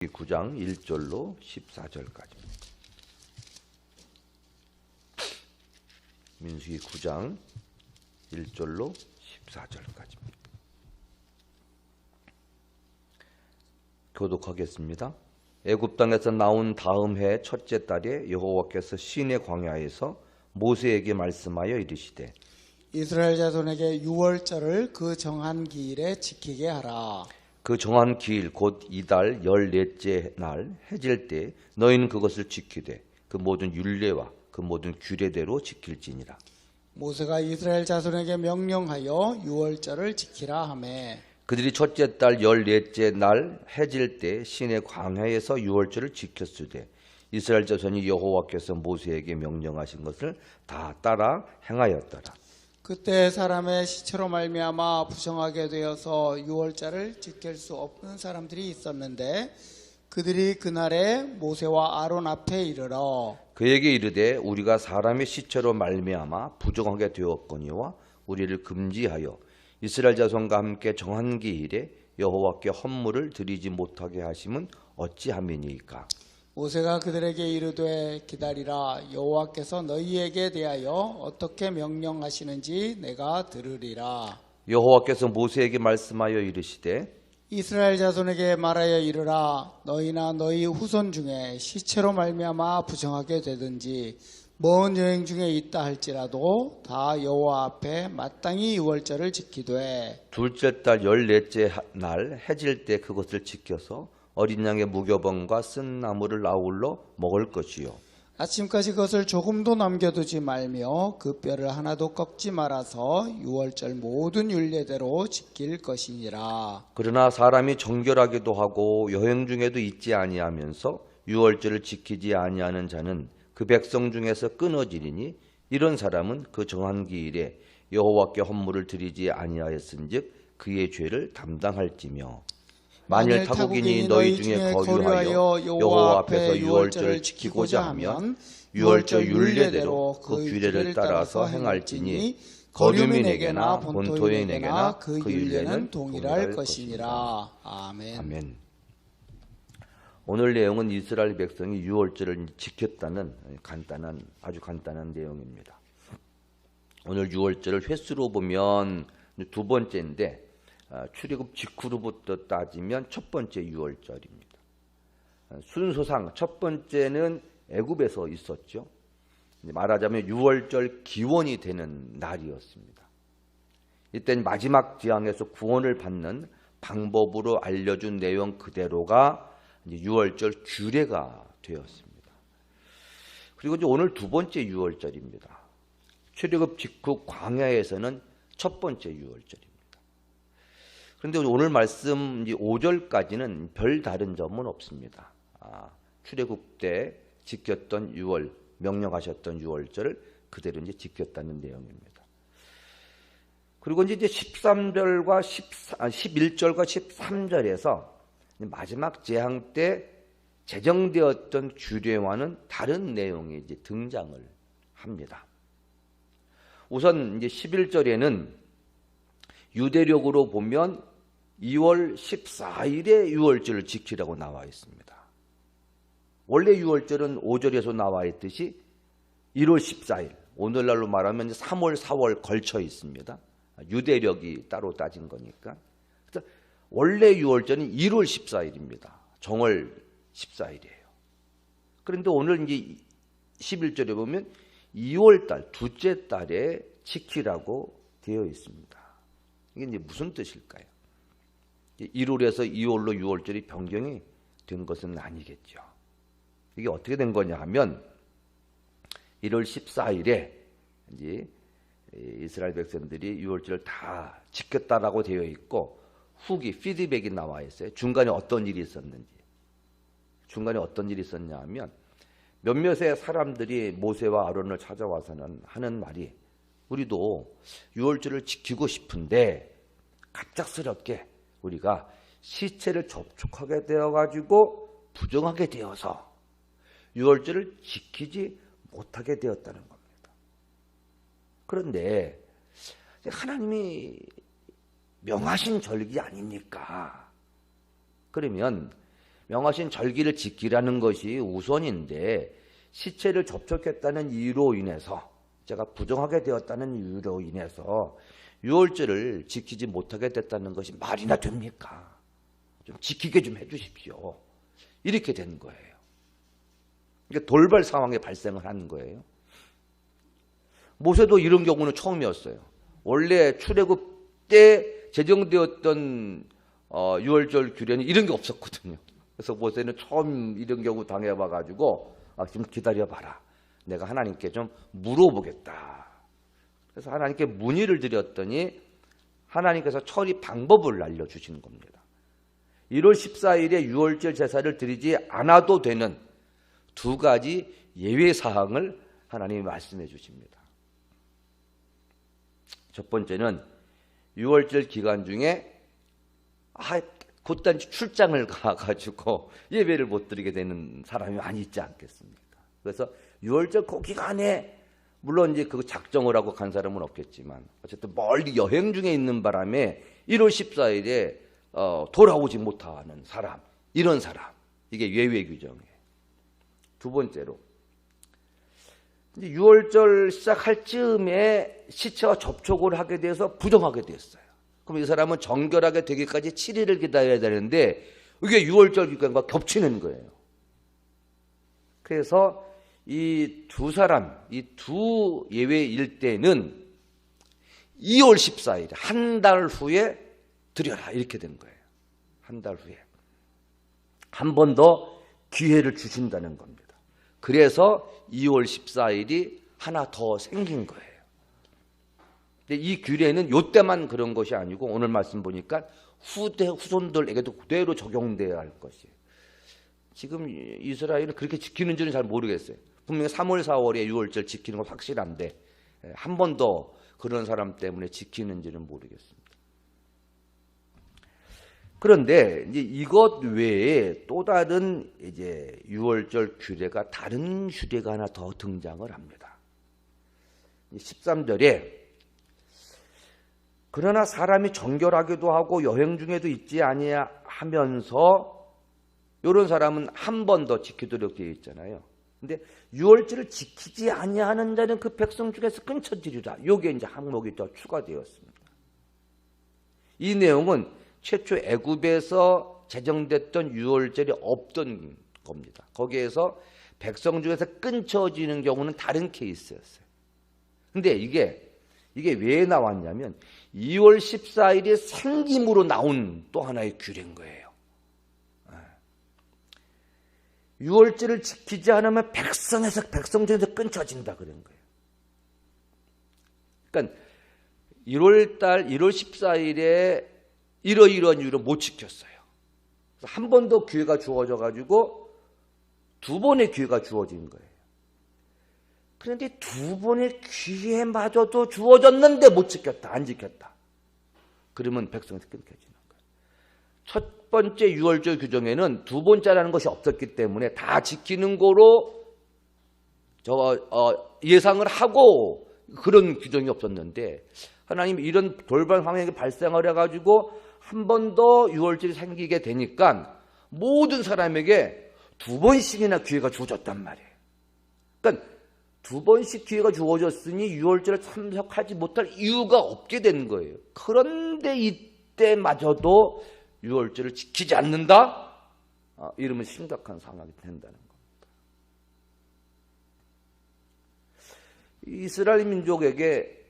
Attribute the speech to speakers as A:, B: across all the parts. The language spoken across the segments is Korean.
A: 9장 1절로 14절까지입니다. 민수기 9장 1절로 14절까지입니다. 교독하겠습니다. 애굽 땅에서 나온 다음 해 첫째 달에 여호와께서 시내 광야에서 모세에게 말씀하여 이르시되
B: 이스라엘 자손에게 유월절을 그 정한 기일에 지키게 하라.
A: 그 정한 기일 곧 이달 14째 날 해질 때 너희는 그것을 지키되 그 모든 율례와 그 모든 규례대로 지킬지니라.
B: 모세가 이스라엘 자손에게 명령하여 유월절을 지키라 하매
A: 그들이 첫째 달 14째 날 해질 때 시내 광야에서 유월절을 지켰으되 이스라엘 자손이 여호와께서 모세에게 명령하신 것을 다 따라 행하였더라.
B: 그때 사람의 시체로 말미암아 부정하게 되어서 유월절을 지킬 수 없는 사람들이 있었는데 그들이 그날에 모세와 아론 앞에 이르러
A: 그에게 이르되 우리가 사람의 시체로 말미암아 부정하게 되었거니와 우리를 금지하여 이스라엘 자손과 함께 정한 기일에 여호와께 헌물을 드리지 못하게 하심은 어찌함이니까.
B: 모세가 그들에게 이르되 기다리라. 여호와께서 너희에게 대하여 어떻게 명령하시는지 내가 들으리라.
A: 여호와께서 모세에게 말씀하여 이르시되
B: 이스라엘 자손에게 말하여 이르라. 너희나 너희 후손 중에 시체로 말미암아 부정하게 되든지 먼 여행 중에 있다 할지라도 다 여호와 앞에 마땅히 유월절을 지키되
A: 둘째 달 14째 날 해질 때 그것을 지켜서 어린 양의 무교병과 쓴 나물을 아울러 먹을 것이요
B: 아침까지 그것을 조금도 남겨두지 말며 그 뼈를 하나도 꺾지 말아서 유월절 모든 율례대로 지킬 것이니라.
A: 그러나 사람이 정결하기도 하고 여행 중에도 있지 아니하면서 유월절을 지키지 아니하는 자는 그 백성 중에서 끊어지리니 이런 사람은 그 정한 기일에 여호와께 헌물을 드리지 아니하였은즉 그의 죄를 담당할지며 만일 타국인이 너희 중에 거류하여 여호와 앞에서 유월절을 지키고자 하면 유월절 율례대로 그 규례를 따라서 행할지니 거류민에게나 본토인에게나 그 율례는 동일할 것이니라.
B: 아멘.
A: 아멘. 오늘 내용은 이스라엘 백성이 유월절을 지켰다는 아주 간단한 내용입니다. 오늘 유월절을 횟수로 보면 두 번째인데 출애굽 직후로부터 따지면 첫 번째 유월절입니다. 순서상 첫 번째는 애굽에서 있었죠. 말하자면 유월절 기원이 되는 날이었습니다. 이때는 마지막 재앙에서 구원을 받는 방법으로 알려준 내용 그대로가 유월절 규례가 되었습니다. 그리고 이제 오늘 두 번째 유월절입니다. 출애굽 직후 광야에서는 첫 번째 유월절입니다. 그런데 오늘 말씀 5절까지는 별 다른 점은 없습니다. 출애굽 때 지켰던 유월, 명령하셨던 유월절을 그대로 이제 지켰다는 내용입니다. 그리고 이제 11절과 13절에서 마지막 재앙 때 제정되었던 규례와는 다른 내용이 이제 등장을 합니다. 우선 이제 11절에는 유대력으로 보면 2월 14일에 유월절을 지키라고 나와 있습니다. 원래 유월절은 5절에서 나와 있듯이 1월 14일, 오늘날로 말하면 3월, 4월 걸쳐 있습니다. 유대력이 따로 따진 거니까. 그래서 원래 유월절은 1월 14일입니다. 정월 14일이에요. 그런데 오늘 이제 11절에 보면 2월달, 둘째 달에 지키라고 되어 있습니다. 이게 이제 무슨 뜻일까요? 1월에서 2월로 유월절이 변경이 된 것은 아니겠죠. 이게 어떻게 된 거냐 하면 1월 14일에 이제 이스라엘 백성들이 유월절을 다 지켰다라고 되어 있고 후기 피드백이 나와 있어요. 중간에 어떤 일이 있었는지. 중간에 어떤 일이 있었냐 하면 몇몇의 사람들이 모세와 아론을 찾아와서는 하는 말이 우리도 유월절을 지키고 싶은데 갑작스럽게 우리가 시체를 접촉하게 되어가지고 부정하게 되어서 유월절을 지키지 못하게 되었다는 겁니다. 그런데 하나님이 명하신 절기 아닙니까? 그러면 명하신 절기를 지키라는 것이 우선인데 시체를 접촉했다는 이유로 인해서 제가 부정하게 되었다는 이유로 인해서 유월절을 지키지 못하게 됐다는 것이 말이나 됩니까? 좀 지키게 좀 해주십시오. 이렇게 된 거예요. 그러니까 돌발 상황에 발생을 하는 거예요. 모세도 이런 경우는 처음이었어요. 원래 출애굽 때 제정되었던 유월절 규례는 이런 게 없었거든요. 그래서 모세는 처음 이런 경우 당해봐가지고 좀 기다려봐라. 내가 하나님께 좀 물어보겠다. 그래서 하나님께 문의를 드렸더니 하나님께서 처리 방법을 알려주시는 겁니다. 1월 14일에 유월절 제사를 드리지 않아도 되는 두 가지 예외 사항을 하나님이 말씀해 주십니다. 첫 번째는 유월절 기간 중에 곧단지 출장을 가가지고 예배를 못 드리게 되는 사람이 많이 있지 않겠습니까? 그래서 유월절 그 기간에 물론 이제 그 작정을 하고 간 사람은 없겠지만 어쨌든 멀리 여행 중에 있는 바람에 1월 14일에 돌아오지 못하는 사람, 이런 사람, 이게 예외 규정이에요. 두 번째로 이제 유월절 시작할 즈음에 시체와 접촉을 하게 돼서 부정하게 됐어요. 그럼 이 사람은 정결하게 되기까지 7일을 기다려야 되는데 이게 유월절 기간과 겹치는 거예요. 그래서 이 두 사람, 이 두 예외일 때는 2월 14일, 한 달 후에 드려라. 이렇게 된 거예요. 한 달 후에. 한 번 더 기회를 주신다는 겁니다. 그래서 2월 14일이 하나 더 생긴 거예요. 근데 이 규례는 요때만 그런 것이 아니고 오늘 말씀 보니까 후손들에게도 그대로 적용돼야 할 것이에요. 지금 이스라엘은 그렇게 지키는지는 잘 모르겠어요. 분명히 3월, 4월에 유월절 지키는 건 확실한데 한 번 더 그런 사람 때문에 지키는지는 모르겠습니다. 그런데 이제 이것 외에 또 다른 이제 유월절 규례가 다른 규례가 하나 더 등장을 합니다. 13절에 그러나 사람이 정결하기도 하고 여행 중에도 있지 아니하면서 이런 사람은 한 번 더 지키도록 되어 있잖아요. 근데 유월절을 지키지 아니하는 자는 그 백성 중에서 끊쳐지리라. 이게 이제 항목이 더 추가되었습니다. 이 내용은 최초 애굽에서 제정됐던 유월절이 없던 겁니다. 거기에서 백성 중에서 끊쳐지는 경우는 다른 케이스였어요. 근데 이게 왜 나왔냐면 2월 14일이 생김으로 나온 또 하나의 규례인 거예요. 유월절을 지키지 않으면 백성 중에서 끊쳐진다 그런 거예요. 그러니까 1월 14일에 이러이러한 이유로 못 지켰어요. 한 번 더 기회가 주어져 가지고 두 번의 기회가 주어진 거예요. 그런데 두 번의 기회마저도 주어졌는데 못 지켰다. 안 지켰다. 그러면 백성에서 끊겨지는 거예요. 첫 번째 유월절 규정에는 두 번째라는 것이 없었기 때문에 다 지키는 거로 예상을 하고 그런 규정이 없었는데 하나님이 이런 돌발 상황이 발생을 해가지고 한 번 더 유월절이 생기게 되니까 모든 사람에게 두 번씩이나 기회가 주어졌단 말이에요. 그러니까 두 번씩 기회가 주어졌으니 유월절에 참석하지 못할 이유가 없게 된 거예요. 그런데 이때마저도 유월절을 지키지 않는다? 이러면 심각한 상황이 된다는 겁니다. 이스라엘 민족에게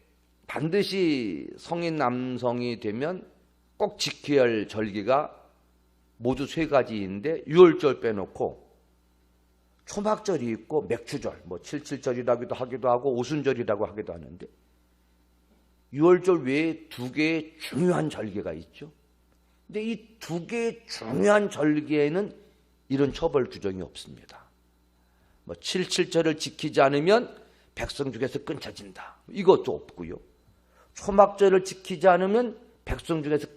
A: 반드시 성인 남성이 되면 꼭 지켜야 할 절기가 모두 세 가지인데 유월절 빼놓고 초막절이 있고 맥추절, 뭐 칠칠절이라고도 하기도 하고 오순절이라고 하기도 하는데 유월절 외에 두 개의 중요한 절기가 있죠. 근데 이 두 개의 중요한 절기에는 이런 처벌 규정이 없습니다. 뭐 칠칠절을 지키지 않으면 백성 중에서 끊겨진다. 이것도 없고요. 초막절을 지키지 않으면 백성 중에서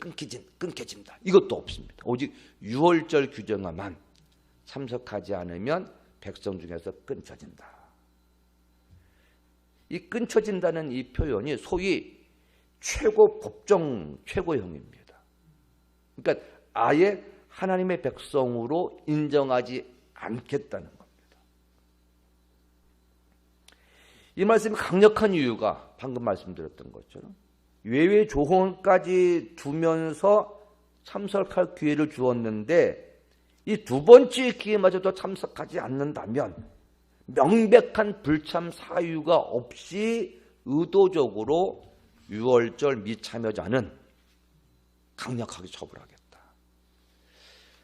A: 끊겨진다. 이것도 없습니다. 오직 유월절 규정만 참석하지 않으면 백성 중에서 끊겨진다. 이 끊겨진다는 이 표현이 소위 최고 법정 최고형입니다. 그러니까 아예 하나님의 백성으로 인정하지 않겠다는 겁니다. 이 말씀이 강력한 이유가 방금 말씀드렸던 것처럼 외외 조언까지 두면서 참석할 기회를 주었는데 이 두 번째 기회마저도 참석하지 않는다면 명백한 불참 사유가 없이 의도적으로 유월절 미참여자는 강력하게 처벌하겠다.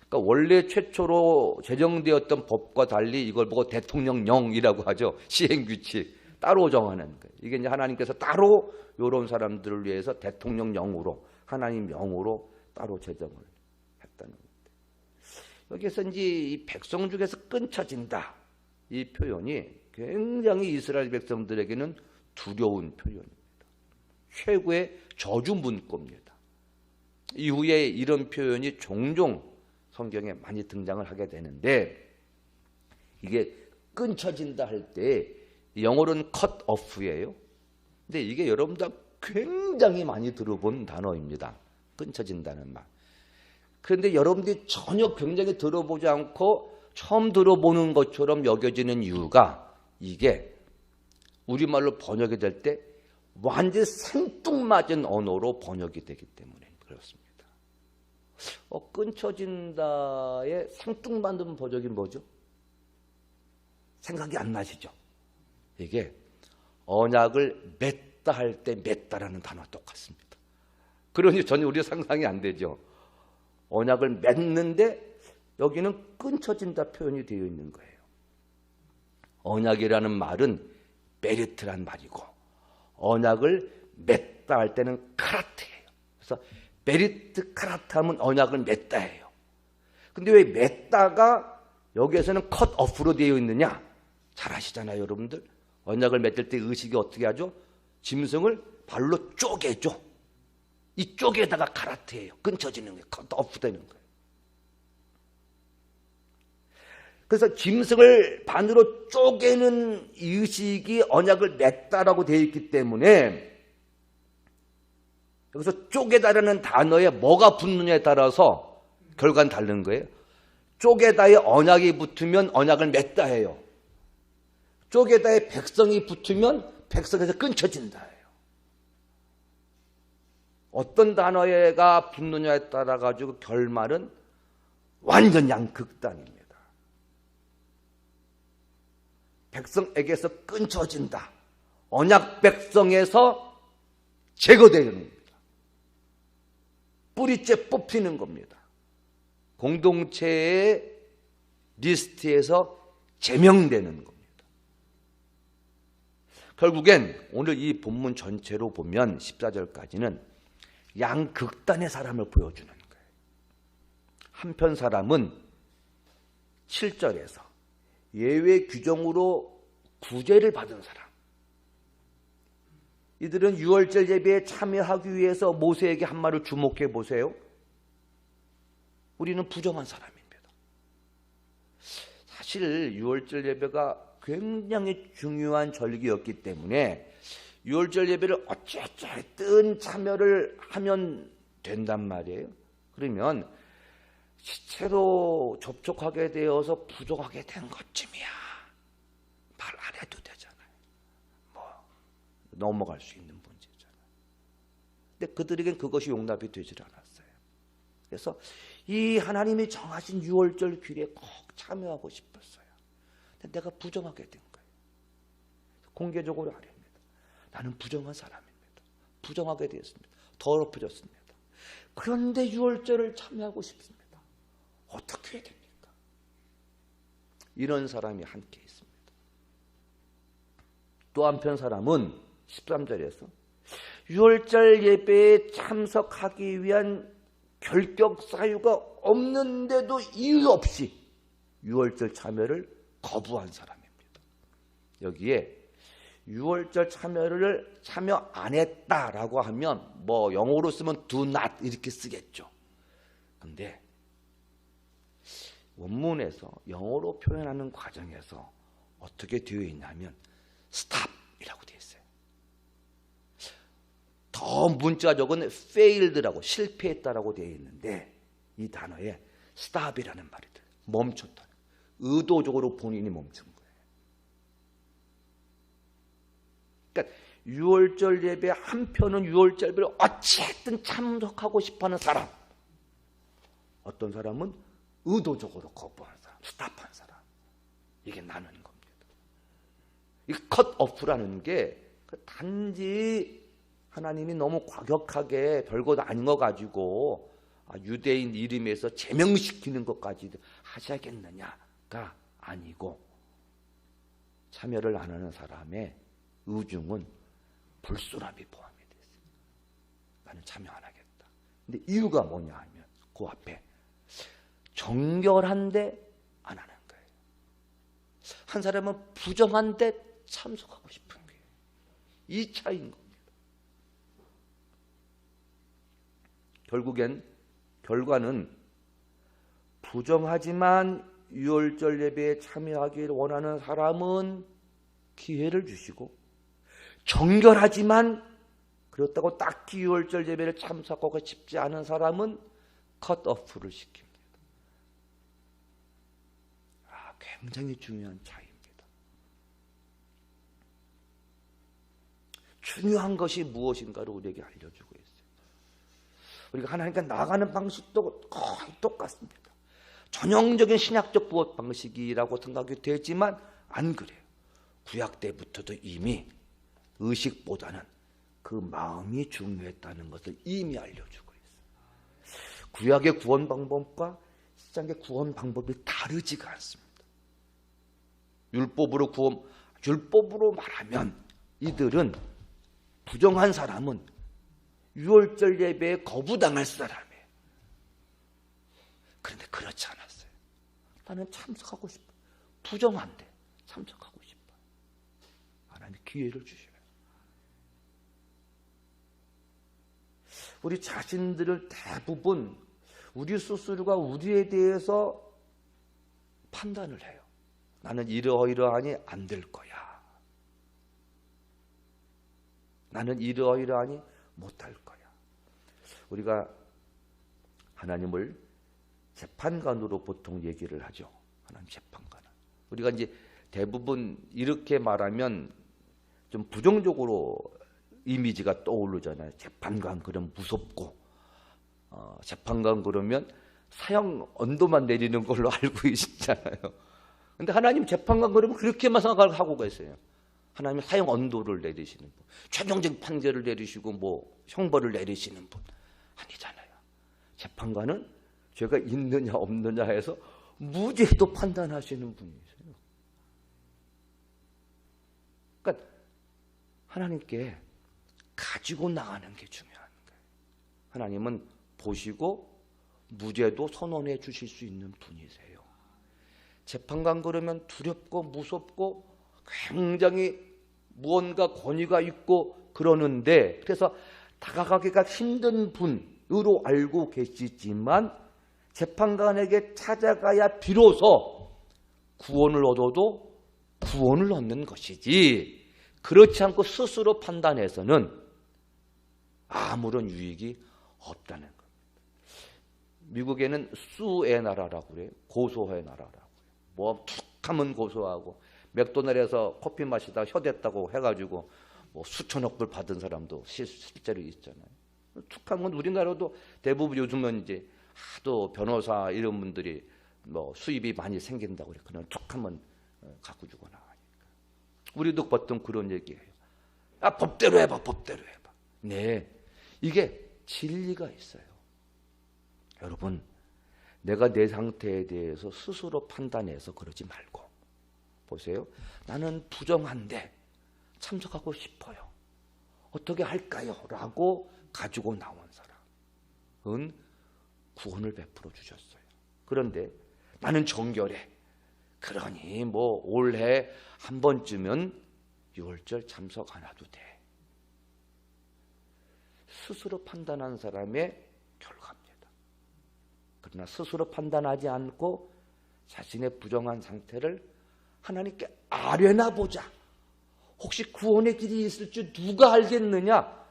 A: 그러니까 원래 최초로 제정되었던 법과 달리 이걸 보고 대통령령이라고 하죠. 시행규칙. 따로 정하는 거예요. 이게 이제 하나님께서 따로 이런 사람들을 위해서 대통령령으로 하나님 명으로 따로 제정을 했다는 겁니다. 여기서 이제 이 백성 중에서 끊쳐진다. 이 표현이 굉장히 이스라엘 백성들에게는 두려운 표현입니다. 최고의 저주 문구입니다. 이후에 이런 표현이 종종 성경에 많이 등장을 하게 되는데 이게 끊쳐진다 할 때 영어로는 cut off예요. 근데 이게 여러분들 굉장히 많이 들어본 단어입니다. 끊쳐진다는 말. 그런데 여러분들이 전혀 굉장히 들어보지 않고 처음 들어보는 것처럼 여겨지는 이유가 이게 우리말로 번역이 될 때 완전 생뚱맞은 언어로 번역이 되기 때문에 그렇습니다. 끊쳐진다의 생뚱맞은 번역이 뭐죠? 생각이 안 나시죠? 이게 언약을 맺다 할 때 맺다라는 단어와 똑같습니다. 그러니 전혀 우리 상상이 안 되죠. 언약을 맺는데 여기는 끊쳐진다 표현이 되어 있는 거예요. 언약이라는 말은 베리트란 말이고 언약을 맺다 할 때는 카라트예요. 그래서 베리트 카라트 하면 언약을 맺다예요. 근데 왜 맺다가 여기에서는 컷 오프로 되어 있느냐? 잘 아시잖아요, 여러분들. 언약을 맺을 때 의식이 어떻게 하죠? 짐승을 발로 쪼개죠. 이 쪼개다가 카라트예요. 끊쳐지는 거예요. 컷 오프 되는 거예요. 그래서 짐승을 반으로 쪼개는 의식이 언약을 맺다라고 되어 있기 때문에 여기서 쪼개다라는 단어에 뭐가 붙느냐에 따라서 결과는 다른 거예요. 쪼개다에 언약이 붙으면 언약을 맺다 해요. 쪼개다에 백성이 붙으면 백성에서 끊쳐진다 해요. 어떤 단어가 붙느냐에 따라 가지고 결말은 완전 양극단입니다. 백성에게서 끊쳐진다. 언약 백성에서 제거되는 겁니다. 뿌리째 뽑히는 겁니다. 공동체의 리스트에서 제명되는 겁니다. 결국엔 오늘 이 본문 전체로 보면 14절까지는 양극단의 사람을 보여주는 거예요. 한편 사람은 7절에서 예외 규정으로 구제를 받은 사람. 이들은 유월절 예배에 참여하기 위해서 모세에게 한 말을 주목해 보세요. 우리는 부정한 사람입니다. 사실 유월절 예배가 굉장히 중요한 절기였기 때문에 유월절 예배를 어찌어찌든 참여를 하면 된단 말이에요. 그러면 시체로 접촉하게 되어서 부정하게 된 것쯤이야. 말 안 해도 되잖아요. 넘어갈 수 있는 문제잖아요. 근데 그들에겐 그것이 용납이 되질 않았어요. 그래서 이 하나님이 정하신 유월절 규례에 꼭 참여하고 싶었어요. 근데 내가 부정하게 된 거예요. 공개적으로 아닙니다. 나는 부정한 사람입니다. 부정하게 되었습니다. 더럽혀졌습니다. 그런데 유월절을 참여하고 싶습니다. 어떻게 해야 됩니까? 이런 사람이 함께 있습니다. 또 한편 사람은 13절에서 유월절 예배에 참석하기 위한 결격 사유가 없는데도 이유 없이 유월절 참여를 거부한 사람입니다. 여기에 유월절 참여를 참여 안 했다라고 하면 영어로 쓰면 do not 이렇게 쓰겠죠. 근데 원문에서 영어로 표현하는 과정에서 어떻게 되어 있냐면 stop이라고 되어 있어요. 더 문자적은 failed라고 실패했다라고 되어 있는데 이 단어에 스탑이라는 말이 들어요. 멈췄다. 의도적으로 본인이 멈춘 거예요. 그러니까 유월절 예배 한편은 유월절 예배를 어쨌든 참석하고 싶어하는 사람, 어떤 사람은 의도적으로 거부하는 사람, 스탑한 사람. 이게 나누는 겁니다. 이 컷오프라는 게 단지 하나님이 너무 과격하게 별것 아닌 거 가지고 유대인 이름에서 제명시키는 것까지 하셔야겠느냐가 아니고, 참여를 안 하는 사람의 의중은 불순합이 포함이 되어 있어요. 나는 참여 안 하겠다. 근데 이유가 뭐냐 하면 그 앞에 정결한데 안 하는 거예요. 한 사람은 부정한데 참석하고 싶은 거예요. 이 차이인 겁니다. 결과는 부정하지만 유월절 예배에 참여하기를 원하는 사람은 기회를 주시고, 정결하지만 그렇다고 딱히 유월절 예배를 참석하고 싶지 않은 사람은 컷오프를 시킵니다. 굉장히 중요한 차이입니다. 중요한 것이 무엇인가를 우리에게 알려주고 있어요. 우리가 하나님께 나아가는 방식도 거의 똑같습니다. 전형적인 신약적 구원 방식이라고 생각이 되지만 안 그래요. 구약 때부터도 이미 의식보다는 그 마음이 중요했다는 것을 이미 알려주고 있어요. 구약의 구원 방법과 신약의 구원 방법이 다르지가 않습니다. 율법으로 말하면 이들은, 부정한 사람은 유월절 예배에 거부당할 사람이에요. 그런데 그렇지 않았어요. 나는 참석하고 싶어. 부정한데 참석하고 싶어. 하나님 기회를 주셔요. 우리 자신들을 대부분 우리 스스로가 우리에 대해서 판단을 해요. 나는 이러이러하니 안 될 거야. 나는 이러이러하니 못할 거야. 우리가 하나님을 재판관으로 보통 얘기를 하죠. 하나님 재판관. 우리가 이제 대부분 이렇게 말하면 좀 부정적으로 이미지가 떠오르잖아요. 재판관 그러면 무섭고, 재판관 그러면 사형 언도만 내리는 걸로 알고 있잖아요. 근데 하나님 재판관 그러면 그렇게만 생각하고 계세요. 하나님 사형 언도를 내리시는 분, 최종적 판결을 내리시고 뭐 형벌을 내리시는 분 아니잖아요. 재판관은 죄가 있느냐 없느냐 해서 무죄도 판단하시는 분이세요. 그러니까 하나님께 가지고 나가는 게 중요한 거예요. 하나님은 보시고 무죄도 선언해 주실 수 있는 분이세요. 재판관 그러면 두렵고 무섭고 굉장히 무언가 권위가 있고 그러는데, 그래서 다가가기가 힘든 분으로 알고 계시지만 재판관에게 찾아가야 비로소 구원을 얻어도 구원을 얻는 것이지, 그렇지 않고 스스로 판단해서는 아무런 유익이 없다는 겁니다. 미국에는 수의 나라라고 그래요. 고소의 나라라고 해요. 뭐 툭하면 고소하고, 맥도날드에서 커피 마시다 혀댔다고 해가지고 뭐 수천억 불 받은 사람도 실제로 있잖아요. 툭하면 우리나라도 대부분 요즘은 이제 하도 변호사 이런 분들이 뭐 수입이 많이 생긴다고 그래. 그냥 툭하면 갖고 주고 나가니까. 우리도 보통 그런 얘기해요. 법대로 해봐, 법대로 해봐. 네, 이게 진리가 있어요. 여러분, 내가 내 상태에 대해서 스스로 판단해서 그러지 말고, 보세요. 나는 부정한데 참석하고 싶어요. 어떻게 할까요? 라고 가지고 나온 사람은 구원을 베풀어 주셨어요. 그런데 나는 정결해. 그러니 뭐 올해 한 번쯤은 유월절 참석 안 해도 돼. 스스로 판단한 사람의 결과입니다. 그러나 스스로 판단하지 않고 자신의 부정한 상태를 하나님께 아뢰나 보자. 혹시 구원의 길이 있을 줄 누가 알겠느냐?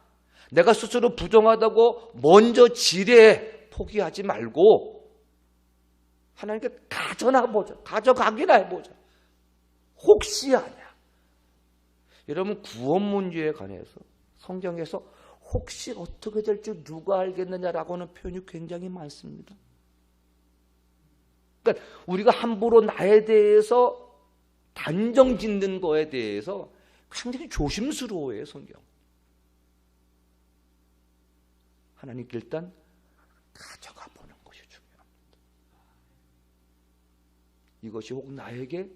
A: 내가 스스로 부정하다고 먼저 지레 포기하지 말고 하나님께 가져가기나 해보자. 혹시 아냐. 여러분, 구원 문제에 관해서 성경에서 혹시 어떻게 될지 누가 알겠느냐라고 하는 표현이 굉장히 많습니다. 그러니까 우리가 함부로 나에 대해서 단정 짓는 거에 대해서 굉장히 조심스러워해요, 성경. 하나님께 일단 가져가 보는 것이 중요합니다. 이것이 혹 나에게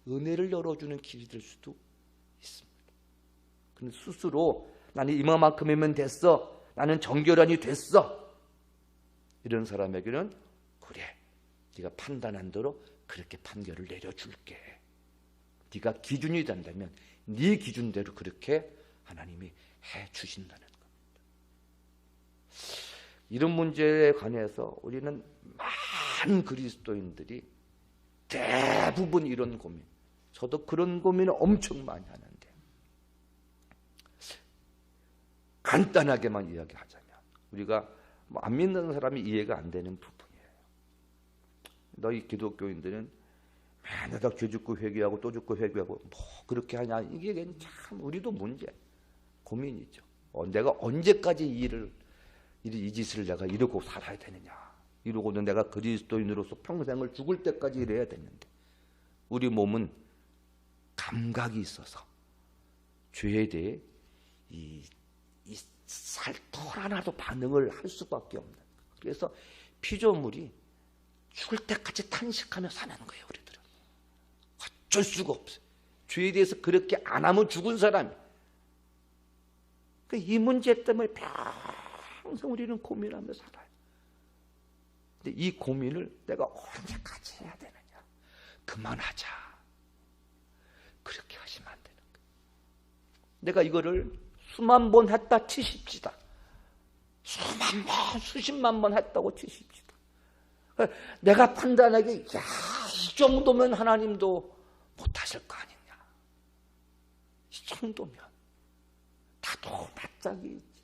A: 은혜를 열어주는 길이 될 수도 있습니다. 그런데 스스로 나는 이만큼이면 됐어, 나는 정결한이 됐어, 이런 사람에게는 그래, 네가 판단한 대로 그렇게 판결을 내려줄게. 네가 기준이 된다면 네 기준대로 그렇게 하나님이 해주신다는 겁니다. 이런 문제에 관해서 우리는 많은 그리스도인들이 대부분 이런 고민, 저도 그런 고민을 엄청 많이 하는데, 간단하게만 이야기하자면 우리가 안 믿는 사람이 이해가 안 되는 부분이에요. 너희 기독교인들은 맨날 다 죄 짓고 회개하고 또 짓고 회개하고 뭐 그렇게 하냐, 이게 참 우리도 문제, 고민이죠. 내가 언제까지 이 짓을 내가 이러고 살아야 되느냐, 이러고는 내가 그리스도인으로서 평생을 죽을 때까지 이래야 되는데, 우리 몸은 감각이 있어서 죄에 대해 이 살털 하나도 반응을 할 수밖에 없는, 그래서 피조물이 죽을 때까지 탄식하며 사는 거예요. 우리들은 어쩔 수가 없어요. 죄에 대해서 그렇게 안 하면 죽은 사람이. 이 문제 때문에 평생 우리는 고민하며 살아요. 근데 이 고민을 내가 언제까지 해야 되느냐, 그만하자, 그렇게 하시면 안 되는 거예요. 내가 이거를 수만 번 했다 치십시다. 수만 번, 수십만 번 했다고 치십시다. 내가 판단하기에 이 정도면 하나님도 못하실 거 아니냐, 이 정도면 나도 바짝이 있지,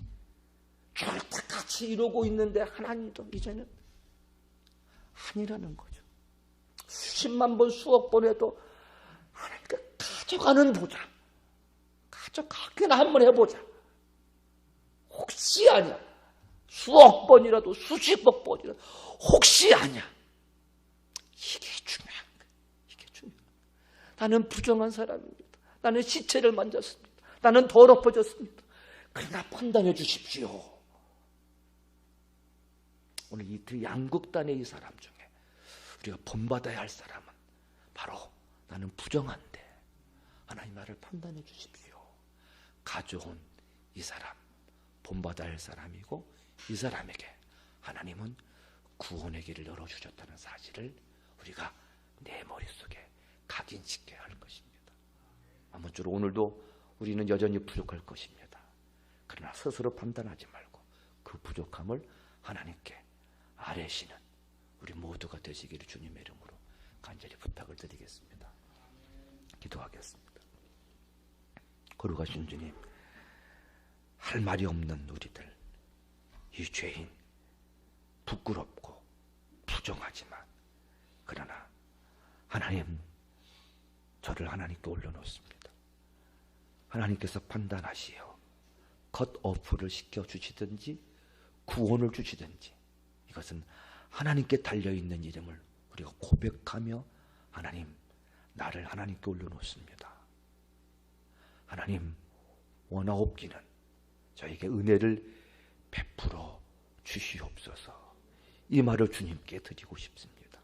A: 죽을 때까지 이러고 있는데 하나님도 이제는 아니라는 거죠. 수십만 번, 수억 번 해도 하나님께 가져가는 보자, 가져가기나 한번 해보자. 혹시 아니야, 수억 번이라도 수십억 번이라도 혹시 아니야, 이게 중요한 거야. 이게 중요한 거야. 나는 부정한 사람입니다. 나는 시체를 만졌습니다. 나는 더럽어졌습니다. 그러나 판단해 주십시오. 오늘 이 양극단의 이 사람 중에 우리가 본받아야 할 사람은 바로 나는 부정한데 하나님 나를 판단해 주십시오. 가져온 이 사람, 본받아야 할 사람이고, 이 사람에게 하나님은 구원의 길을 열어주셨다는 사실을 우리가 내 머릿속에 각인시켜야 할 것입니다. 아무쪼록 오늘도 우리는 여전히 부족할 것입니다. 그러나 스스로 판단하지 말고 그 부족함을 하나님께 아뢰시는 우리 모두가 되시기를 주님의 이름으로 간절히 부탁을 드리겠습니다. 기도하겠습니다. 거룩하신 주님, 할 말이 없는 우리들, 이 죄인, 부끄럽고 부정하지만 그러나 하나님, 저를 하나님께 올려놓습니다. 하나님께서 판단하시어 컷오프를 시켜주시든지 구원을 주시든지, 이것은 하나님께 달려있는 이름을 우리가 고백하며 하나님, 나를 하나님께 올려놓습니다. 하나님, 원하옵기는 저에게 은혜를 베풀어 주시옵소서. 이 말을 주님께 드리고 싶습니다.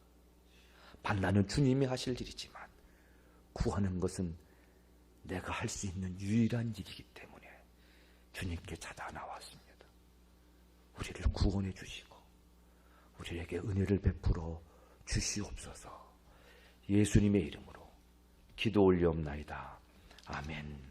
A: 반나는 주님이 하실 일이지만 구하는 것은 내가 할 수 있는 유일한 일이기 때문에 주님께 찾아 나왔습니다. 우리를 구원해 주시고 우리에게 은혜를 베풀어 주시옵소서. 예수님의 이름으로 기도 올리옵나이다. 아멘.